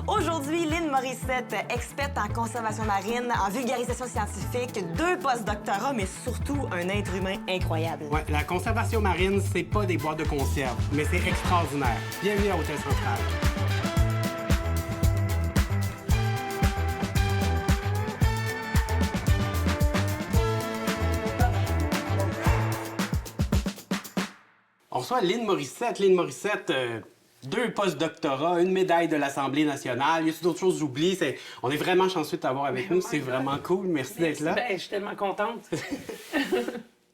Aujourd'hui, Lynn Morissette, experte en conservation marine, en vulgarisation scientifique, 2 post-doctorats, mais surtout un être humain incroyable. Ouais, la conservation marine, c'est pas des boîtes de conserve, mais c'est extraordinaire. Bienvenue à Hôtel Central. On reçoit Lynn Morissette. Lynn Morissette, 2 post-doctorats, 1 médaille de l'Assemblée nationale. Il y a d'autres choses que j'oublie. On est vraiment chanceux de t'avoir avec nous. C'est vraiment cool. Merci d'être là. Ben, je suis tellement contente.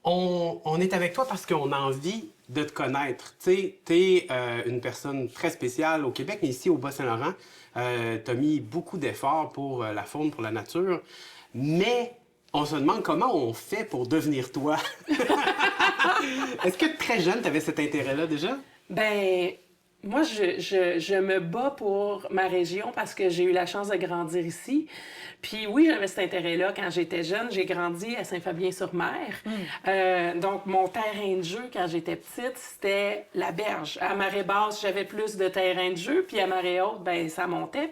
On est avec toi parce qu'on a envie de te connaître. Tu sais, t'es une personne très spéciale au Québec, mais ici au Bas-Saint-Laurent. T'as mis beaucoup d'efforts pour la faune, pour la nature. Mais on se demande comment on fait pour devenir toi. Est-ce que très jeune, tu avais cet intérêt-là déjà? Ben, moi, je me bats pour ma région parce que j'ai eu la chance de grandir ici. Puis oui, j'avais cet intérêt-là quand j'étais jeune. J'ai grandi à Saint-Fabien-sur-Mer. Donc, mon terrain de jeu quand j'étais petite, c'était la berge. À marée basse, j'avais plus de terrain de jeu. Puis à marée haute, ben ça montait.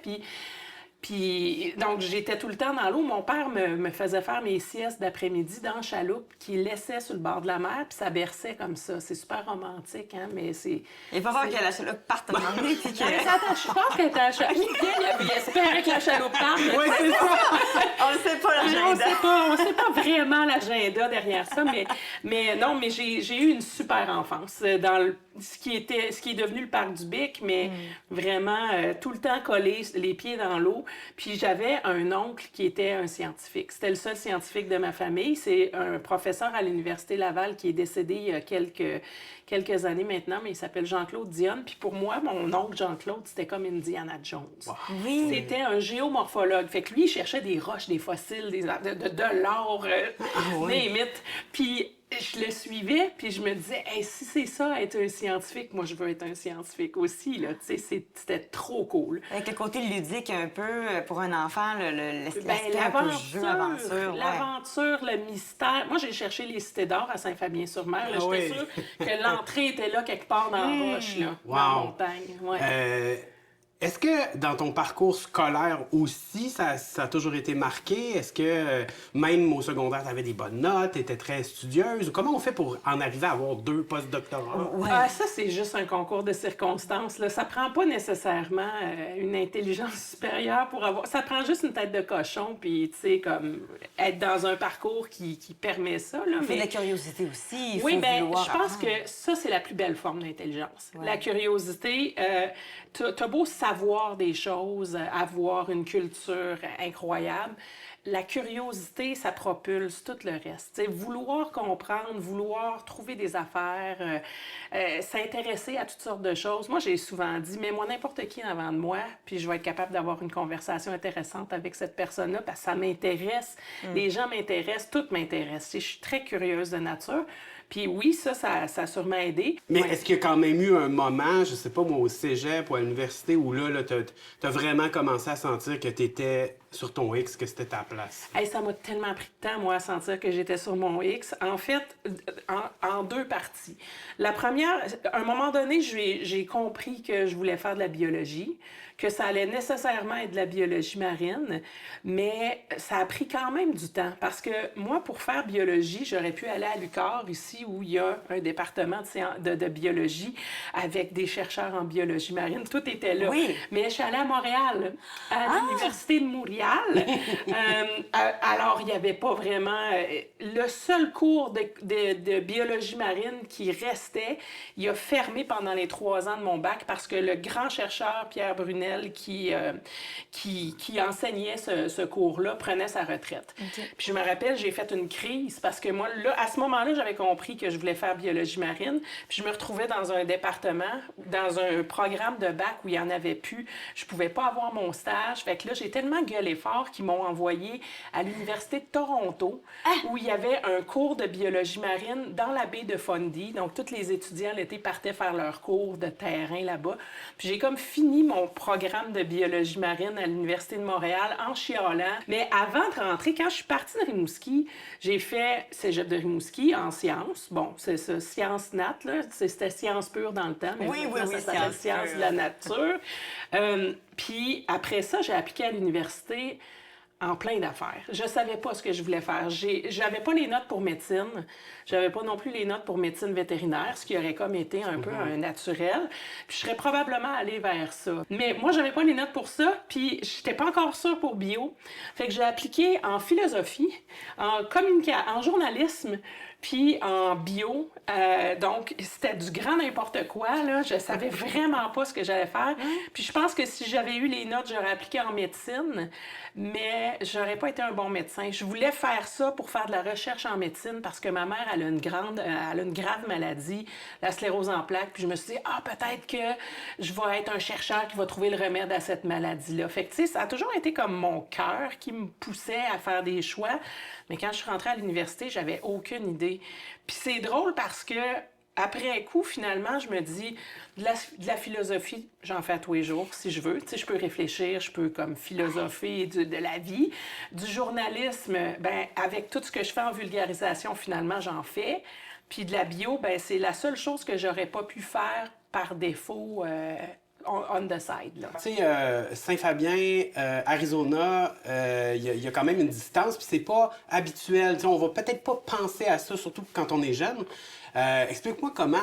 Puis, donc, j'étais tout le temps dans l'eau. Mon père me faisait faire mes siestes d'après-midi dans la chaloupe qu'il laissait sur le bord de la mer, puis ça berçait comme ça. C'est super romantique, hein, mais c'est... Il va falloir que la chaloupe parte à un moment donné, puis que... Je pense qu'elle était à la chaloupe. Il espérait que la chaloupe parte. Oui, c'est ça! On ne sait pas l'agenda. On sait pas vraiment l'agenda derrière ça, mais non, mais j'ai eu une super enfance dans ce qui est devenu le parc du Bic, mais vraiment tout le temps collé les pieds dans l'eau. Puis j'avais un oncle qui était un scientifique. C'était le seul scientifique de ma famille. C'est un professeur à l'Université Laval qui est décédé il y a quelques années maintenant, mais il s'appelle Jean-Claude Dionne. Puis pour moi, mon oncle Jean-Claude, c'était comme Indiana Jones. Wow. Oui. C'était un géomorphologue. Fait que lui, il cherchait des roches, des fossiles, de l'or, des mythes. Puis je le suivais, puis je me disais, hey, si c'est ça, être un scientifique, moi, je veux être un scientifique aussi, là. Tu sais, c'était trop cool. Avec le côté ludique un peu, pour un enfant, l'aspect un peu jeu, aventure. L'aventure, le mystère. Moi, j'ai cherché les cités d'or à Saint-Fabien-sur-Mer. J'étais sûre que l'entrée était là, quelque part dans la roche, là, dans la montagne. Ouais. Est-ce que dans ton parcours scolaire aussi, ça a toujours été marqué? Est-ce que même au secondaire, tu avais des bonnes notes, tu étais très studieuse? Comment on fait pour en arriver à avoir 2 post-doctorats? Ouais. Ça, c'est juste un concours de circonstances, là. Ça prend pas nécessairement une intelligence supérieure pour avoir... Ça prend juste une tête de cochon, puis, tu sais, comme être dans un parcours qui permet ça, là. Il faut de la curiosité aussi. Oui, bien, je pense que ça, c'est la plus belle forme d'intelligence. Ouais. La curiosité, t'as beau savoir des choses, avoir une culture incroyable, la curiosité, ça propulse tout le reste. T'sais, vouloir comprendre, vouloir trouver des affaires, s'intéresser à toutes sortes de choses. Moi, j'ai souvent dit, mets-moi n'importe qui avant de moi, puis je vais être capable d'avoir une conversation intéressante avec cette personne-là, parce que ça m'intéresse. Les gens m'intéressent, tout m'intéresse. Je suis très curieuse de nature. Puis oui, ça a sûrement aidé. Mais est-ce qu'il y a quand même eu un moment, je sais pas moi, au cégep ou à l'université, où là t'as vraiment commencé à sentir que t'étais sur ton X, que c'était ta place? Hey, ça m'a tellement pris de temps, moi, à sentir que j'étais sur mon X. En fait, en 2 parties. La première, à un moment donné, j'ai compris que je voulais faire de la biologie, que ça allait nécessairement être de la biologie marine, mais ça a pris quand même du temps. Parce que moi, pour faire biologie, j'aurais pu aller à l'UQAR, ici, où il y a un département de biologie avec des chercheurs en biologie marine. Tout était là. Oui. Mais je suis allée à Montréal, à l'Université de Montréal. Alors, il n'y avait pas vraiment... le seul cours de biologie marine qui restait, il a fermé pendant les 3 ans de mon bac parce que le grand chercheur Pierre Brunel qui enseignait ce cours-là prenait sa retraite. Okay. Puis je me rappelle, j'ai fait une crise parce que moi, là, à ce moment-là, j'avais compris que je voulais faire biologie marine. Puis je me retrouvais dans un département, dans un programme de bac où il n'y en avait plus. Je pouvais pas avoir mon stage. Fait que là, j'ai tellement gueulé fort qu'ils m'ont envoyé à l'Université de Toronto où il y avait un cours de biologie marine dans la baie de Fundy. Donc, tous les étudiants l'été partaient faire leur cours de terrain là-bas. Puis j'ai comme fini mon programme de biologie marine à l'Université de Montréal en chialant. Mais avant de rentrer, quand je suis partie de Rimouski, j'ai fait cégep de Rimouski en sciences. sciences. Bon, c'est ça, sciences nat, là. C'était sciences pures dans le temps, mais Oui, maintenant, oui, ça s'appelle sciences sciences de la pures. nature. Puis après ça, j'ai appliqué à l'université en plein d'affaires. Je savais pas ce que je voulais faire. J'avais pas les notes pour médecine. J'avais pas non plus les notes pour médecine vétérinaire, ce qui aurait comme été un peu un naturel. Puis je serais probablement allée vers ça. Mais moi, j'avais pas les notes pour ça, puis j'étais pas encore sûre pour bio. Fait que j'ai appliqué en philosophie, en journalisme, puis en bio. Donc, c'était du grand n'importe quoi, là. Je savais vraiment pas ce que j'allais faire. Puis je pense que si j'avais eu les notes, j'aurais appliqué en médecine, mais j'aurais pas été un bon médecin. Je voulais faire ça pour faire de la recherche en médecine parce que ma mère, elle a une grave maladie, la sclérose en plaques. Puis je me suis dit, peut-être que je vais être un chercheur qui va trouver le remède à cette maladie-là. Fait que, tu sais, ça a toujours été comme mon cœur qui me poussait à faire des choix. Mais quand je suis rentrée à l'université, j'avais aucune idée. Puis c'est drôle parce que après coup, finalement, je me dis, de la philosophie, j'en fais à tous les jours, si je veux. Tu sais, je peux réfléchir, je peux comme philosopher de la vie. Du journalisme, ben avec tout ce que je fais en vulgarisation, finalement, j'en fais. Puis de la bio, ben c'est la seule chose que j'aurais pas pu faire par défaut on the side, là. Tu sais, Saint-Fabien, Arizona, il y a quand même une distance, puis c'est pas habituel. Tu sais, on va peut-être pas penser à ça, surtout quand on est jeune. Explique-moi comment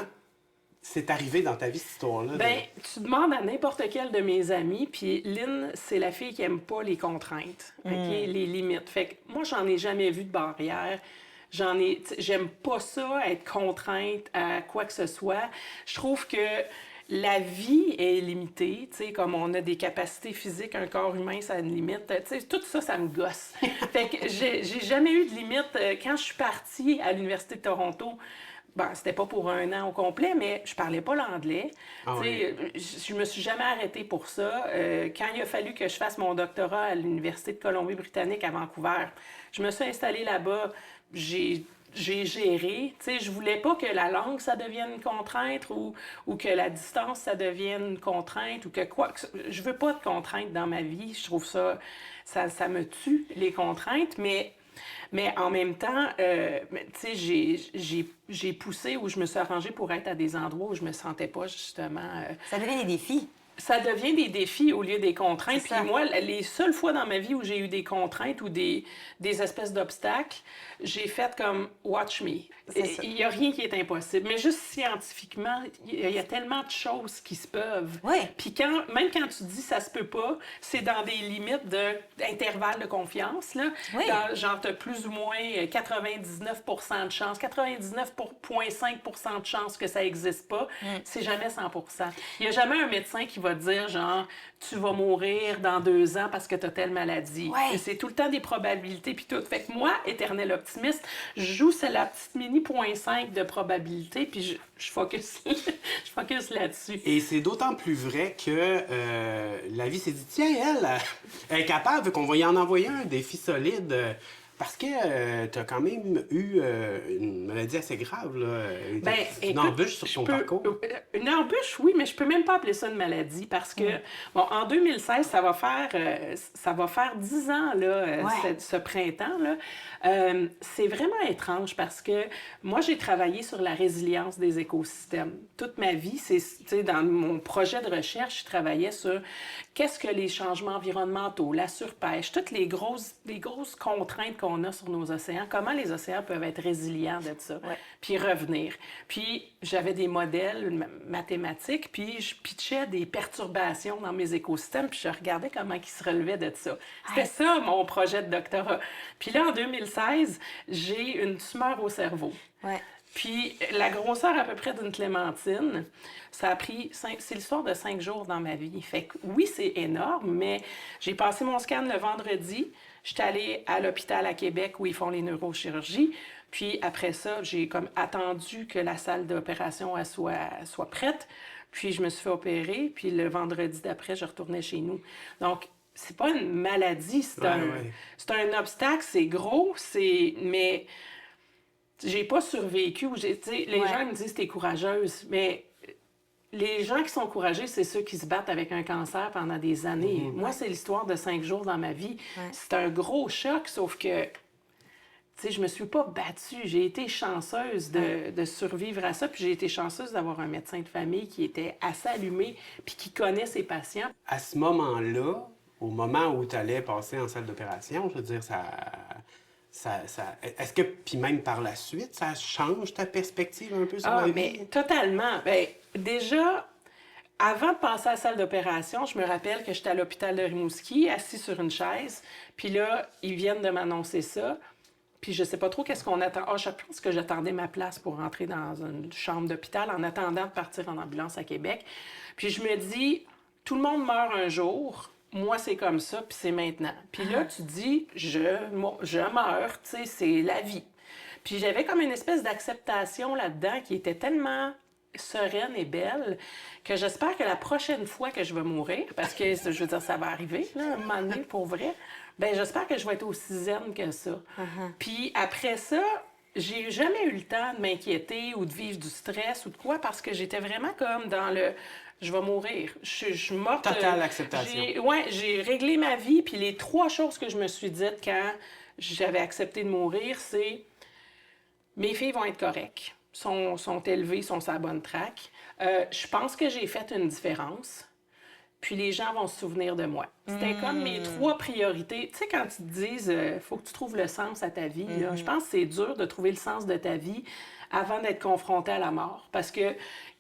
c'est arrivé dans ta vie, cette histoire-là. Ben, tu demandes à n'importe quel de mes amis, puis Lynn, c'est la fille qui aime pas les contraintes, OK? Les limites. Fait que moi, j'en ai jamais vu de barrière. J'aime pas ça, être contrainte à quoi que ce soit. Je trouve que la vie est limitée, tu sais, comme on a des capacités physiques, un corps humain, ça a une limite. Tu sais, tout ça, ça me gosse. Fait que j'ai jamais eu de limite. Quand je suis partie à l'Université de Toronto, ben, c'était pas pour un an au complet, mais je parlais pas l'anglais. Ah Tu sais, je me suis jamais arrêtée pour ça. Quand il a fallu que je fasse mon doctorat à l'Université de Colombie-Britannique à Vancouver, je me suis installée là-bas. J'ai géré. Tu sais, je voulais pas que la langue, ça devienne une contrainte ou que la distance, ça devienne une contrainte ou que quoi. Je veux pas de contraintes dans ma vie. Je trouve ça me tue, les contraintes, mais en même temps, tu sais, j'ai poussé ou je me suis arrangée pour être à des endroits où je me sentais pas, justement. Ça devient des défis. Ça devient des défis au lieu des contraintes. C'est ça. Puis moi, les seules fois dans ma vie où j'ai eu des contraintes ou des espèces d'obstacles, j'ai fait comme « watch me ». C'est ça. Il n'y a rien qui est impossible. Mais juste scientifiquement, il y a tellement de choses qui se peuvent. Oui. Puis même quand tu dis « ça se peut pas », c'est dans des limites d'intervalle de confiance. Là. Oui. Genre, tu as plus ou moins 99% de chance, 99,5% de chance que ça n'existe pas. C'est jamais 100%. Il n'y a jamais un médecin qui va te dire, genre, tu vas mourir dans 2 ans parce que tu as telle maladie. Ouais. Et c'est tout le temps des probabilités puis tout. Fait que moi, éternel optimiste, je joue c'est la petite mini 0.5 de probabilité puis je focus, je focus là-dessus. Et c'est d'autant plus vrai que la vie s'est dit, tiens, elle est capable, vu qu'on va y en envoyer un défi solide. Parce que tu as quand même eu une maladie assez grave, là. Ben, Une écoute, embûche sur ton parcours. Une embûche, oui, mais je peux même pas appeler ça une maladie parce que, bon, en 2016, ça va faire 10 ans, là, ce printemps, là. C'est vraiment étrange parce que moi, j'ai travaillé sur la résilience des écosystèmes. Toute ma vie, tu sais, dans mon projet de recherche, je travaillais sur qu'est-ce que les changements environnementaux, la surpêche, toutes les grosses contraintes qu'on a sur nos océans, comment les océans peuvent être résilients de ça, puis revenir. Puis j'avais des modèles mathématiques, puis je pitchais des perturbations dans mes écosystèmes, puis je regardais comment ils se relevaient de ça. C'était ça, mon projet de doctorat. Puis là, en 2016, j'ai une tumeur au cerveau. Ouais. Puis la grosseur à peu près d'une clémentine, ça a pris, c'est l'histoire de 5 jours dans ma vie. Fait que oui, c'est énorme, mais j'ai passé mon scan le vendredi. J'étais allée à l'hôpital à Québec où ils font les neurochirurgies. Puis après ça, j'ai comme attendu que la salle d'opération soit prête. Puis je me suis fait opérer. Puis le vendredi d'après, je retournais chez nous. Donc, c'est pas une maladie, c'est un obstacle, c'est gros, mais j'ai pas survécu. Les gens me disent « t'es courageuse », mais les gens qui sont courageux, c'est ceux qui se battent avec un cancer pendant des années. Moi, c'est l'histoire de 5 jours dans ma vie. C'est un gros choc, sauf que, tu tu sais, je me suis pas battue. J'ai été chanceuse de survivre à ça, puis j'ai été chanceuse d'avoir un médecin de famille qui était assez allumé puis qui connaît ses patients. À ce moment-là, au moment où tu allais passer en salle d'opération, je veux dire, est-ce que, puis même par la suite, ça change ta perspective un peu sur la vie? Mais totalement. Bien, déjà, avant de passer à la salle d'opération, je me rappelle que j'étais à l'hôpital de Rimouski, assis sur une chaise, puis là, ils viennent de m'annoncer ça. Puis je sais pas trop qu'est-ce qu'on attend. Je pense que j'attendais ma place pour rentrer dans une chambre d'hôpital en attendant de partir en ambulance à Québec. Puis je me dis, tout le monde meurt un jour. Moi, c'est comme ça, puis c'est maintenant. Puis là, tu dis, je meurs, tu sais, c'est la vie. Puis j'avais comme une espèce d'acceptation là-dedans qui était tellement sereine et belle que j'espère que la prochaine fois que je vais mourir, parce que, je veux dire, ça va arriver, là, un moment donné, pour vrai, bien, j'espère que je vais être aussi zen que ça. Puis après ça, j'ai jamais eu le temps de m'inquiéter ou de vivre du stress ou de quoi, parce que j'étais vraiment comme dans le... Je vais mourir. Je suis morte. Totale acceptation. J'ai réglé ma vie. Puis les 3 choses que je me suis dites quand j'avais accepté de mourir, c'est mes filles vont être correctes, sont élevées, sont sur la bonne track. Je pense que j'ai fait une différence. Puis les gens vont se souvenir de moi. C'était comme mes 3 priorités. Tu sais, quand ils te disent faut que tu trouves le sens à ta vie, là, je pense que c'est dur de trouver le sens de ta vie avant d'être confronté à la mort. Parce que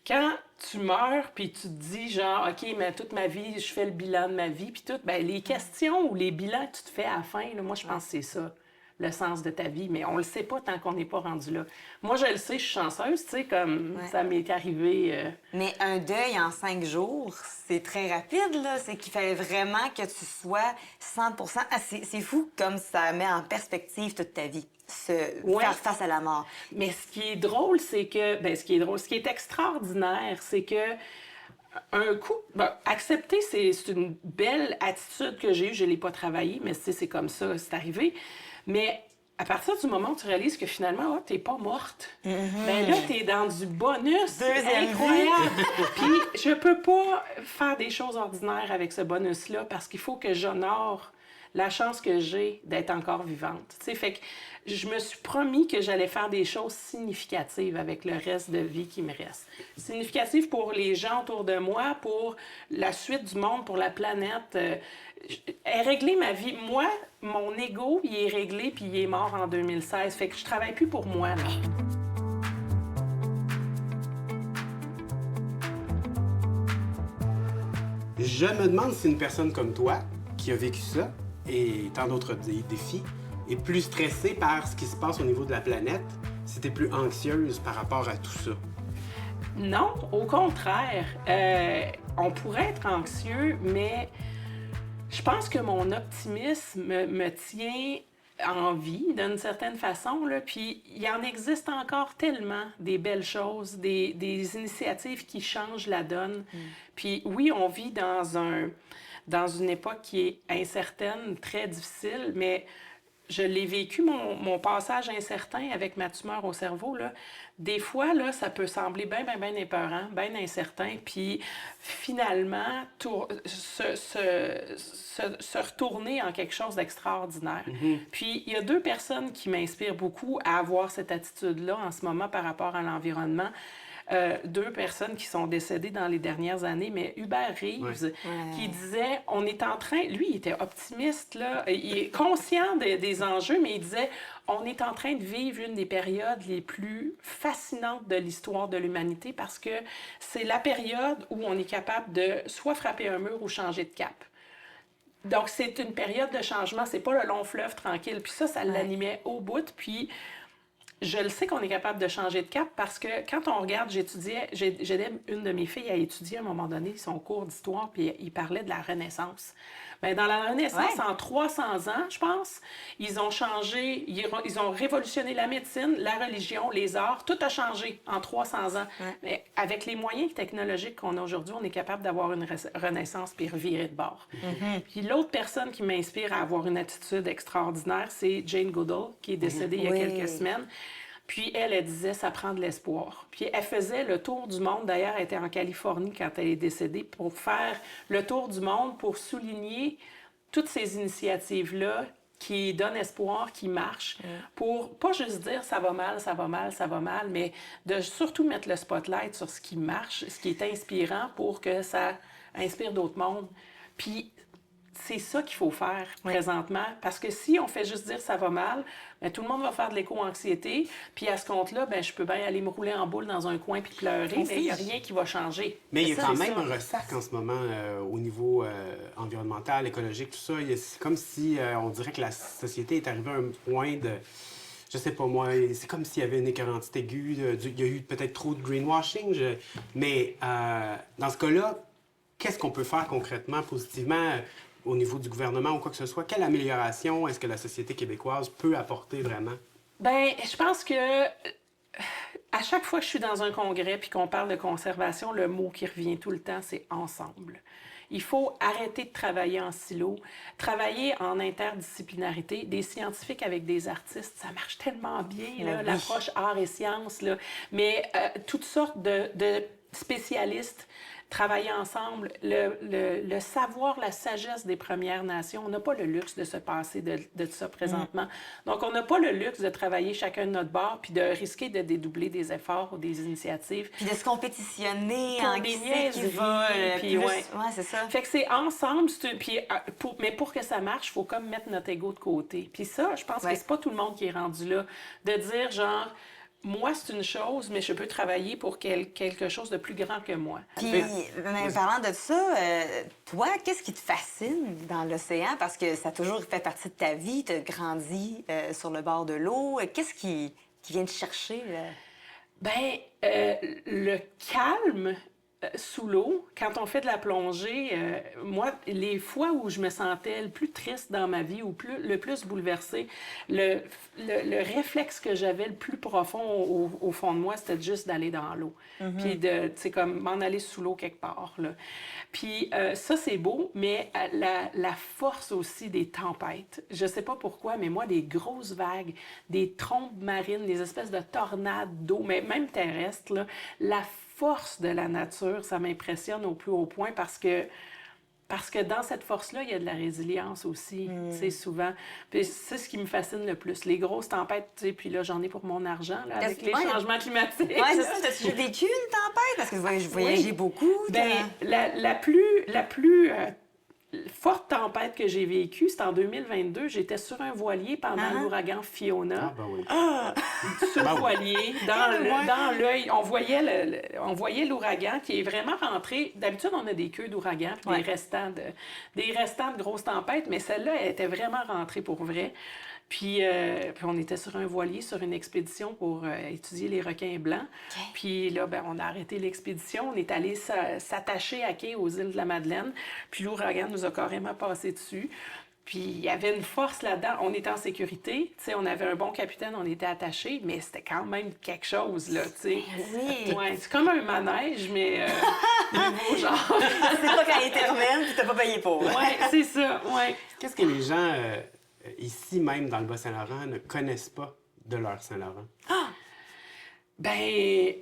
quand tu meurs, puis tu te dis genre, OK, mais toute ma vie, je fais le bilan de ma vie, puis tout, bien, les questions ou les bilans que tu te fais à la fin, là, moi, je pense que c'est ça, le sens de ta vie. Mais on le sait pas tant qu'on n'est pas rendu là. Moi, je le sais, je suis chanceuse, tu sais, comme ça m'est arrivé. Mais un deuil en 5 jours, c'est très rapide, là. C'est qu'il fallait vraiment que tu sois 100%... Ah, c'est fou comme ça met en perspective toute ta vie, faire face à la mort. Mais ce qui est drôle, c'est que... ce qui est extraordinaire, c'est que un coup... accepter, c'est une belle attitude que j'ai eue. Je l'ai pas travaillée, mais c'est comme ça, c'est arrivé. Mais à partir du moment où tu réalises que finalement, t'es pas morte, ben là, t'es dans du bonus. Deuxième incroyable. Puis je peux pas faire des choses ordinaires avec ce bonus-là parce qu'il faut que j'honore la chance que j'ai d'être encore vivante. Tu sais, fait que je me suis promis que j'allais faire des choses significatives avec le reste de vie qui me reste. Significatives pour les gens autour de moi, pour la suite du monde, pour la planète. Régler ma vie. Moi, mon ego, il est réglé puis il est mort en 2016. Fait que je travaille plus pour moi, là. Je me demande si une personne comme toi, qui a vécu ça, et tant d'autres défis, est plus stressée par ce qui se passe au niveau de la planète, si t'es plus anxieuse par rapport à tout ça. Non, au contraire. On pourrait être anxieux, mais je pense que mon optimisme me tient en vie d'une certaine façon. Là. Puis il en existe encore tellement des belles choses, des initiatives qui changent la donne. Puis oui, on vit dans une époque qui est incertaine, très difficile, mais je l'ai vécu, mon passage incertain avec ma tumeur au cerveau. Là. Des fois, là, ça peut sembler bien épeurant, bien incertain, puis finalement, se retourner en quelque chose d'extraordinaire. Puis il y a 2 personnes qui m'inspirent beaucoup à avoir cette attitude-là en ce moment par rapport à l'environnement. 2 personnes qui sont décédées dans les dernières années, mais Hubert Reeves, qui disait, on est en train, lui, il était optimiste, là, il est conscient des enjeux, mais il disait, on est en train de vivre une des périodes les plus fascinantes de l'histoire de l'humanité parce que c'est la période où on est capable de soit frapper un mur ou changer de cap. Donc, c'est une période de changement, c'est pas le long fleuve tranquille. Puis ça l'animait au bout, puis... Je le sais qu'on est capable de changer de cap parce que quand on regarde, j'aidais une de mes filles à étudier à un moment donné son cours d'histoire, puis il parlait de la Renaissance. Bien, dans la Renaissance, en 300 ans, je pense, ils ont changé, ils ont révolutionné la médecine, la religion, les arts, tout a changé en 300 ans. Mais avec les moyens technologiques qu'on a aujourd'hui, on est capable d'avoir une renaissance puis revirer de bord. Puis l'autre personne qui m'inspire à avoir une attitude extraordinaire, c'est Jane Goodall, qui est décédée il y a quelques semaines. Puis elle disait, ça prend de l'espoir. Puis elle faisait le tour du monde. D'ailleurs, elle était en Californie quand elle est décédée pour faire le tour du monde, pour souligner toutes ces initiatives-là qui donne espoir, qui marche, pour pas juste dire ça va mal, ça va mal, ça va mal, mais de surtout mettre le spotlight sur ce qui marche, ce qui est inspirant pour que ça inspire d'autres mondes. Puis c'est ça qu'il faut faire présentement, parce que si on fait juste dire ça va mal, bien, tout le monde va faire de l'éco-anxiété, puis à ce compte-là, bien, je peux bien aller me rouler en boule dans un coin puis pleurer, mais il n'y a rien qui va changer. Mais il y a quand même un ressac en ce moment au niveau environnemental, écologique, tout ça. C'est comme si on dirait que la société est arrivée à un point de... Je sais pas moi, c'est comme s'il y avait une écœurantite aiguë, il y a eu peut-être trop de greenwashing, mais dans ce cas-là, qu'est-ce qu'on peut faire concrètement, positivement, au niveau du gouvernement ou quoi que ce soit? Quelle amélioration est-ce que la société québécoise peut apporter vraiment? Bien, je pense que à chaque fois que je suis dans un congrès puis qu'on parle de conservation, le mot qui revient tout le temps, c'est « ensemble ». Il faut arrêter de travailler en silo, travailler en interdisciplinarité. Des scientifiques avec des artistes, ça marche tellement bien, là, l'approche art et sciences, là. Mais toutes sortes de spécialistes travailler ensemble, le savoir, la sagesse des Premières Nations. On n'a pas le luxe de se passer de ça présentement. Donc, on n'a pas le luxe de travailler chacun de notre bord puis de risquer de dédoubler des efforts ou des initiatives. Puis de se compétitionner pour en des qui c'est qui va puis plus... ouais. Ouais, c'est ça. Fait que c'est ensemble, puis, mais pour que ça marche, il faut comme mettre notre ego de côté. Puis ça, je pense que c'est pas tout le monde qui est rendu là. De dire genre... Moi, c'est une chose, mais je peux travailler pour quelque chose de plus grand que moi. Puis, mais parlant de ça, toi, qu'est-ce qui te fascine dans l'océan? Parce que ça a toujours fait partie de ta vie, tu as grandi sur le bord de l'eau. Qu'est-ce qui vient te chercher? Bien, le calme sous l'eau, quand on fait de la plongée, moi, les fois où je me sentais le plus triste dans ma vie ou le plus bouleversée, le réflexe que j'avais le plus profond au fond de moi, c'était juste d'aller dans l'eau. Puis de, tu sais, comme m'en aller sous l'eau quelque part, là. Puis ça, c'est beau, mais la force aussi des tempêtes. Je sais pas pourquoi, mais moi, des grosses vagues, des trombes marines, des espèces de tornades d'eau, mais même terrestres, là, la force de la nature, ça m'impressionne au plus haut point parce que dans cette force-là, il y a de la résilience aussi, tu sais, souvent. Puis c'est ce qui me fascine le plus. Les grosses tempêtes, tu sais, puis là, j'en ai pour mon argent, là, avec les changements climatiques. Oui, c'est ça. T'as-tu vécu une tempête? Parce que je voyageais beaucoup. Bien, la plus forte tempête que j'ai vécue, c'était en 2022. J'étais sur un voilier pendant l'ouragan Fiona. Ah, ben oui. Sur le voilier, dans l'œil. On voyait l'ouragan qui est vraiment rentré. D'habitude, on a des queues d'ouragan, puis des restants de grosses tempêtes, mais celle-là, elle était vraiment rentrée pour vrai. Puis on était sur un voilier, sur une expédition pour étudier les requins blancs. Okay. Puis là, ben, on a arrêté l'expédition. On est allé s'attacher à quai aux îles de la Madeleine. Puis l'ouragan nous a carrément passé dessus. Puis il y avait une force là-dedans. On était en sécurité. Tu sais, on avait un bon capitaine, on était attachés, mais c'était quand même quelque chose, là, tu sais. Oui. Ouais, c'est comme un manège, mais nouveau genre. C'est pas quand il termine, puis t'as pas payé pour. Oui, c'est ça, ouais. Qu'est-ce que les gens... ici même, dans le Bas-Saint-Laurent, ne connaissent pas de leur Saint-Laurent? Ah! Ben,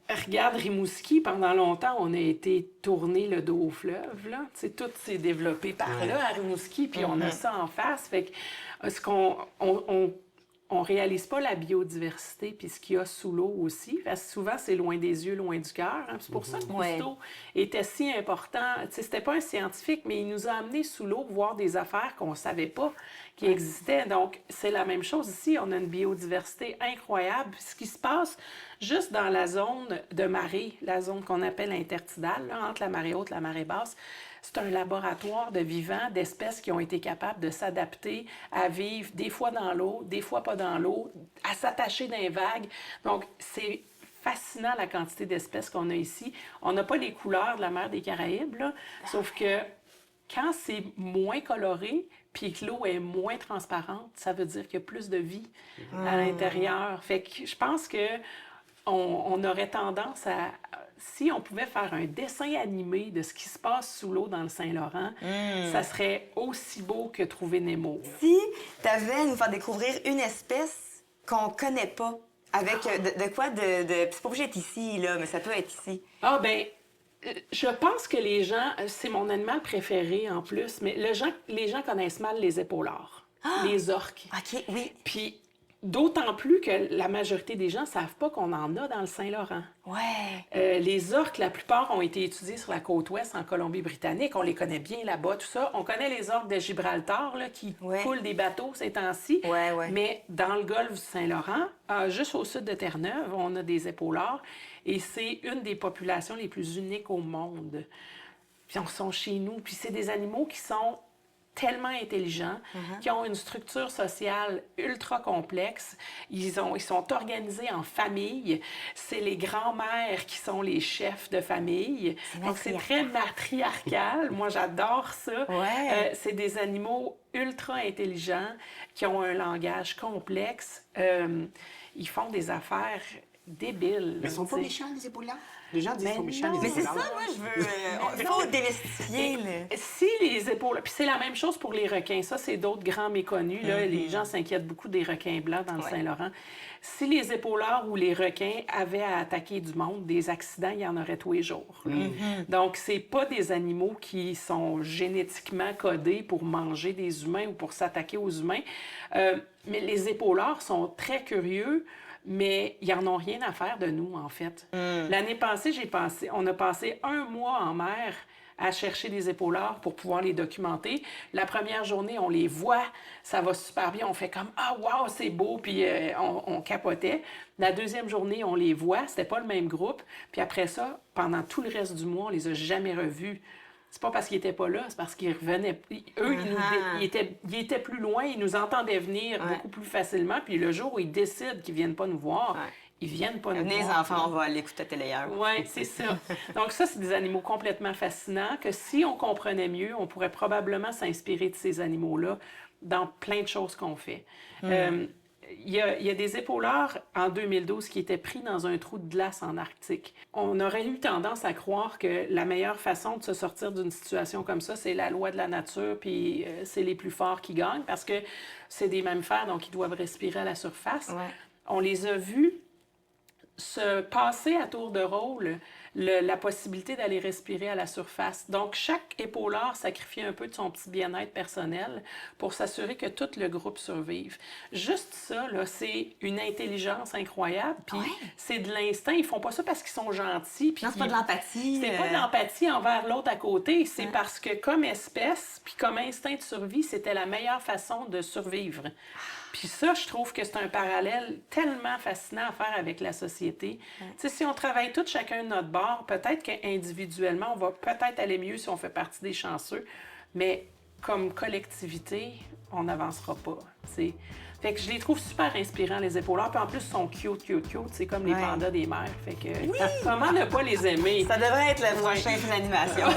regarde Rimouski, pendant longtemps, on a été tourné le dos au fleuve, là. Tu sais, tout s'est développé par là, à Rimouski, puis on a ça en face. Fait que, ce qu'on... On réalise pas la biodiversité puis ce qu'il y a sous l'eau aussi. Parce que souvent, c'est loin des yeux, loin du cœur. Hein. C'est pour ça que Cousteau était si important. Tu sais, c'était pas un scientifique, mais il nous a amenés sous l'eau voir des affaires qu'on savait pas qui existaient. Donc, c'est la même chose ici. On a une biodiversité incroyable. Puis ce qui se passe juste dans la zone de marée, la zone qu'on appelle intertidale, là, entre la marée haute et la marée basse, c'est un laboratoire de vivants, d'espèces qui ont été capables de s'adapter à vivre des fois dans l'eau, des fois pas dans l'eau, à s'attacher dans les vagues. Donc, c'est fascinant la quantité d'espèces qu'on a ici. On n'a pas les couleurs de la mer des Caraïbes, là, sauf que quand c'est moins coloré puis que l'eau est moins transparente, ça veut dire qu'il y a plus de vie à l'intérieur. Fait que je pense que on aurait tendance à... Si on pouvait faire un dessin animé de ce qui se passe sous l'eau dans le Saint-Laurent, ça serait aussi beau que trouver Nemo. Si tu avais à nous faire découvrir une espèce qu'on connaît pas, avec de quoi c'est pas obligé d'être ici, là, mais ça peut être ici. Ah, ben je pense que les gens... C'est mon animal préféré, en plus, mais les gens connaissent mal les épaulards. les orques. OK, oui. Puis d'autant plus que la majorité des gens ne savent pas qu'on en a dans le Saint-Laurent. Ouais. Les orques, la plupart ont été étudiés sur la côte ouest en Colombie-Britannique. On les connaît bien là-bas, tout ça. On connaît les orques de Gibraltar là, qui coulent des bateaux ces temps-ci. Ouais. Mais dans le golfe du Saint-Laurent, juste au sud de Terre-Neuve, on a des épaulards. Et c'est une des populations les plus uniques au monde. Puis on sont chez nous. Puis c'est des animaux qui sont tellement intelligents, qui ont une structure sociale ultra complexe. Ils sont organisés en famille. C'est les grands-mères qui sont les chefs de famille. Donc, c'est très matriarcal. Moi, j'adore ça. Ouais. C'est des animaux ultra intelligents qui ont un langage complexe. Ils font des affaires débiles. Mais ils sont pas méchants, les épaulards? Les gens disent qu'ils sont méchants, non. les Mais c'est épaulards. ça, moi, je veux... Il faut démystifier, là. Si les épaules... Puis c'est la même chose pour les requins. Ça, c'est d'autres grands méconnus. Là. Les gens s'inquiètent beaucoup des requins blancs dans le Saint-Laurent. Si les épaulards ou les requins avaient à attaquer du monde, des accidents, il y en aurait tous les jours. Donc, c'est pas des animaux qui sont génétiquement codés pour manger des humains ou pour s'attaquer aux humains. Mais les épaulards sont très curieux, mais ils n'en ont rien à faire de nous, en fait. L'année passée, on a passé 1 mois en mer à chercher des épaulards pour pouvoir les documenter. La première journée, on les voit, ça va super bien, on fait comme « Ah, wow, c'est beau », puis on capotait. La deuxième journée, on les voit, c'était pas le même groupe. Puis après ça, pendant tout le reste du mois, on les a jamais revus. C'est pas parce qu'ils étaient pas là, c'est parce qu'ils revenaient. Eux, ils étaient plus loin, ils nous entendaient venir beaucoup plus facilement. Puis le jour où ils décident qu'ils viennent pas nous voir, ils viennent pas nous voir. Les enfants, on va aller écouter la télé hier. Oui, c'est ça. Donc ça, c'est des animaux complètement fascinants que si on comprenait mieux, on pourrait probablement s'inspirer de ces animaux-là dans plein de choses qu'on fait. Il y a des épaulards en 2012 qui étaient pris dans un trou de glace en Arctique. On aurait eu tendance à croire que la meilleure façon de se sortir d'une situation comme ça, c'est la loi de la nature, puis c'est les plus forts qui gagnent, parce que c'est des mammifères, donc ils doivent respirer à la surface. On les a vus se passer à tour de rôle la possibilité d'aller respirer à la surface. Donc, chaque épaulard sacrifie un peu de son petit bien-être personnel pour s'assurer que tout le groupe survive. Juste ça, là, c'est une intelligence incroyable, puis c'est de l'instinct. Ils font pas ça parce qu'ils sont gentils. Puis non, c'est pas de l'empathie. C'est pas de l'empathie envers l'autre à côté. C'est parce que comme espèce, puis comme instinct de survie, c'était la meilleure façon de survivre. Puis ça, je trouve que c'est un parallèle tellement fascinant à faire avec la société. Tu sais, si on travaille tous chacun de notre bord, peut-être qu'individuellement, on va peut-être aller mieux si on fait partie des chanceux, mais comme collectivité, on n'avancera pas, tu sais. Fait que je les trouve super inspirants, les épaulards. Puis en plus, ils sont cute. C'est comme les pandas des mers. Fait que comment ne pas les aimer? Ça devrait être le prochain film d'animation.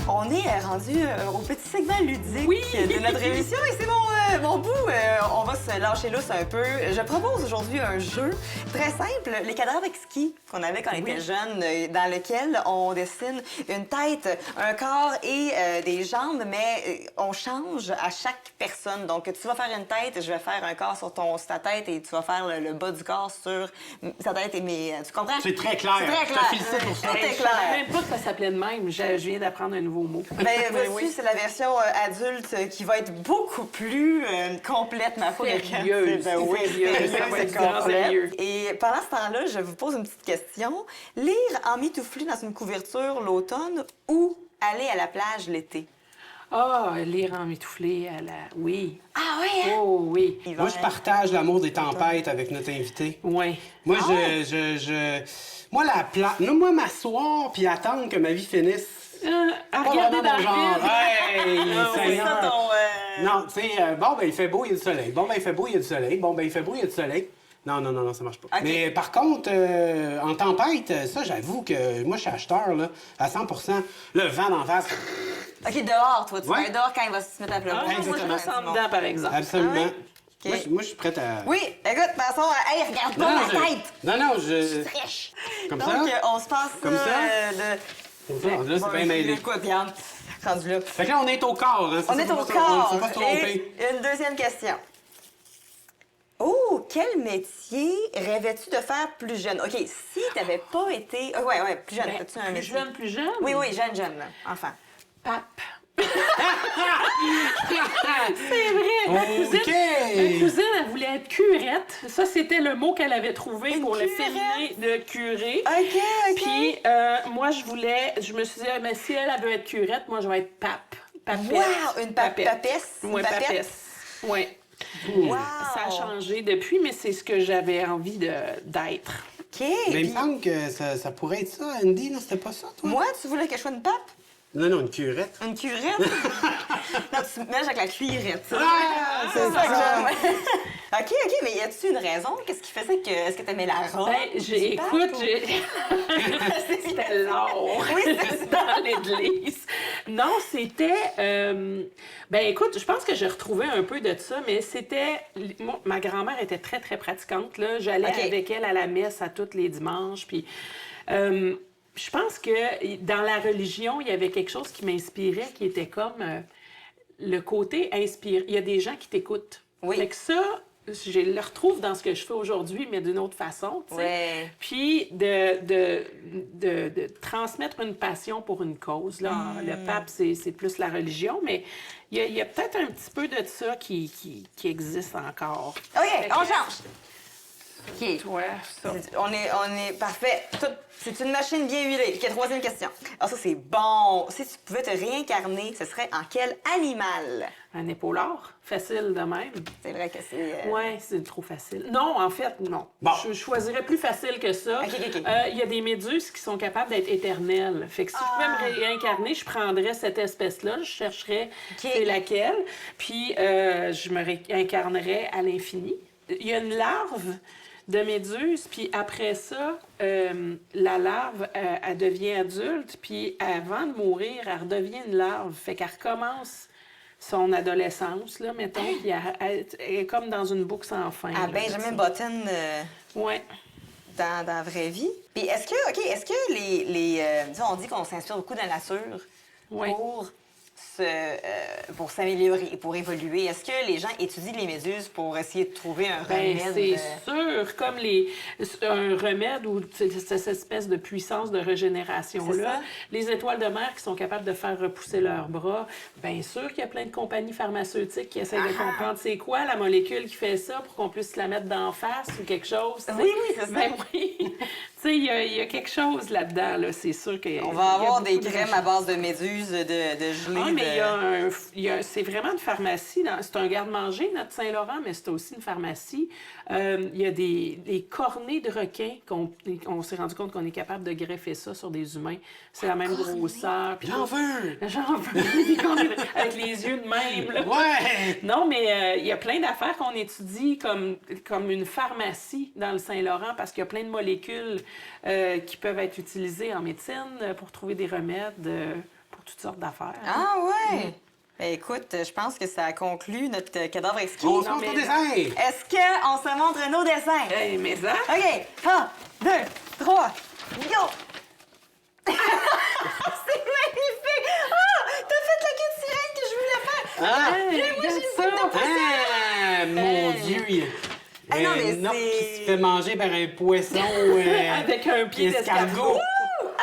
On est rendu au petit segment ludique de notre émission et c'est mon bout. On va se lâcher lousse un peu. Je propose aujourd'hui un jeu très simple, les cadavres exquis qu'on avait quand on était jeune, dans lequel on dessine une tête, un corps et des jambes, mais on change à chaque personne. Donc, tu vas faire une tête, je vais faire un corps sur ta tête et tu vas faire le bas du corps sur sa tête et mes... Tu comprends? C'est très clair. C'est très clair. Je te félicite pour ça. Tout est Je clair. savais même pas que ça s'appelait de même. Je viens d'apprendre un nouveau mot. Ben, voici, c'est la version adulte qui va être beaucoup plus complète, ma foi. Sérieuse. Ben oui, Sérieuse. Ça va être grand sérieux. Et pendant ce temps-là, je vous pose une petite question. Lire emmitouflé dans une couverture l'automne ou aller à la plage l'été? Ah, lire emmitouflé à la... Oui. Ah oui, hein? Oh oui. Moi, je partage l'amour des tempêtes avec notre invité. Oui. Moi, moi, m'asseoir puis attendre que ma vie finisse. À regarder dans le genre, vide. hey, C'est Seigneur. ça ton... Non, tu sais, bon, ben, il fait beau, il y a du soleil. Bon, ben, il fait beau, il y a du soleil. Bon, ben, il fait beau, il y a du soleil. Non, ça marche pas. Ok. Mais par contre, en tempête, ça, j'avoue que moi, je suis acheteur, là, à 100%. Le vent d'en face. OK, dehors, toi. Tu vas Ouais. être dehors quand il va se mettre à pleuvoir. Ah, moi, je me Exactement. sens dedans, par exemple. Absolument. Ah ouais? Ok. Moi, je suis prête à... Oui, écoute, de toute façon, hey, regarde pas ma tête! Non, je... Fraîche! Comme Donc, ça? on se passe Comme ça? de... Comme ça, là, c'est bien mêlé. Quoi, regarde, rendu là. Fait que là, on est au corps. Hein, On est au corps. Faut pas se tromper. Et une deuxième question. Oh, quel métier rêvais-tu de faire plus jeune? OK, si t'avais pas été... ouais, plus jeune. Ben, As-tu un plus métier? jeune? Oui, jeune, là, enfant. Pape. C'est vrai. Ma cousine, elle voulait être curette. Ça, c'était le mot qu'elle avait trouvé pour le féminin de curé. OK. Puis moi, je me suis dit, ah, mais si elle veut être curette, moi, je vais être pape. Papette. Wow! Une papesse? Oui, papesse. Oui. Wow! Ça a changé depuis, mais c'est ce que j'avais envie d'être. OK. Mais il Puis me semble que ça pourrait être ça, Andy, non? C'était pas ça, toi? moi, tu voulais que je sois une pape? Non, une curette. Une curette? Non, tu me mélanges avec la cuillerette, ça. Ah, c'est ça que ça. j'aime. OK, mais y a-tu une raison? Qu'est-ce qui faisait que... Est-ce que t'aimais la robe? Ben, c'était l'or Oui, c'est ça. dans l'église. Non, c'était... ben écoute, je pense que j'ai retrouvé un peu de ça, mais c'était... Ma grand-mère était très, très pratiquante, là. J'allais OK. avec elle à la messe à tous les dimanches, puis... je pense que dans la religion, il y avait quelque chose qui m'inspirait, qui était comme le côté inspiré. Il y a des gens qui t'écoutent. Oui. Fait que ça, je le retrouve dans ce que je fais aujourd'hui, mais d'une autre façon, tu sais. Ouais. Puis de transmettre une passion pour une cause. Là. Le pape, c'est plus la religion, mais il y a peut-être un petit peu de ça qui existe encore. OK, Fait que- on change. OK. Toi, ça. On est parfait. C'est une machine bien huilée. OK, troisième question. Alors ça, c'est bon. Si tu pouvais te réincarner, ce serait en quel animal? Un épaulard, facile de même. C'est vrai que c'est... Ouais, c'est trop facile. Non, en fait, non. Bon. Je choisirais plus facile que ça. OK. Il y a des méduses qui sont capables d'être éternelles. Fait que si je pouvais me réincarner, je prendrais cette espèce-là, je chercherais c'est laquelle, puis je me réincarnerais à l'infini. Il y a une larve de méduse, puis après ça, la larve, elle devient adulte, puis avant de mourir, elle redevient une larve. Fait qu'elle recommence son adolescence, là, mettons, puis elle est comme dans une boucle sans fin. À là, Benjamin tu sais. Button Ouais. dans la vraie vie. Puis est-ce que les disons, on dit qu'on s'inspire beaucoup de la nature Oui. pour s'améliorer, pour évoluer. Est-ce que les gens étudient les méduses pour essayer de trouver un Ben, remède? c'est sûr, comme un remède ou cette espèce de puissance de C'est régénération-là. ça. Les étoiles de mer qui sont capables de faire repousser leurs bras, bien sûr qu'il y a plein de compagnies pharmaceutiques qui essaient de comprendre c'est quoi la molécule qui fait ça pour qu'on puisse la mettre d'en face ou quelque chose. tu sais. Oui, c'est ça. Ben oui. Tu sais, il y a quelque chose là-dedans, là. C'est sûr que. On va avoir des crèmes à base de méduses, de gelée. Ah, mais c'est vraiment une pharmacie. C'est un garde-manger, notre Saint-Laurent, mais c'est aussi une pharmacie. Il y a des cornets de requins on s'est rendu compte qu'on est capable de greffer ça sur des humains. C'est la même grosseur. Puis J'en veux! J'en veux des cornets avec les yeux de même. Là. Ouais! Non, mais il y a plein d'affaires qu'on étudie comme une pharmacie dans le Saint-Laurent parce qu'il y a plein de molécules qui peuvent être utilisées en médecine pour trouver des remèdes pour toutes sortes d'affaires. Ah ouais! Ben, écoute, je pense que ça conclut notre cadavre exquis. On se Non, montre au mais- dessin! Est-ce qu'on se montre nos dessins? Hey, mais ça... OK. 1, 2, 3, go! C'est magnifique! Ah! T'as fait la queue de sirène que je voulais faire! Ah! Hey, moi, j'ai regarde le goût de Ah, mon Dieu! Ah non, mais une orque c'est- qui se fait manger par un poisson Avec un pied d'escargot.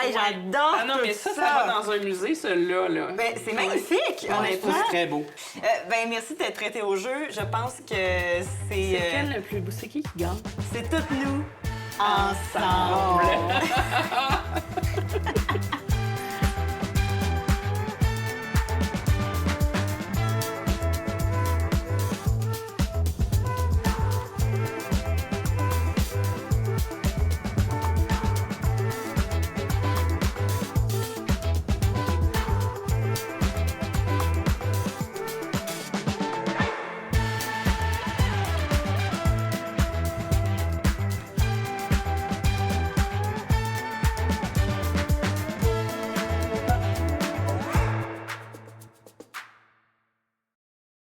Hey, j'adore Ah non, mais tout ça va dans un musée, celui-là. Là. Ben, c'est magnifique, honnêtement. C'est très beau. Ben, merci d'être prêté au jeu. Je pense que c'est... C'est quel le plus beau? C'est qui gagne? c'est toutes nous ensemble.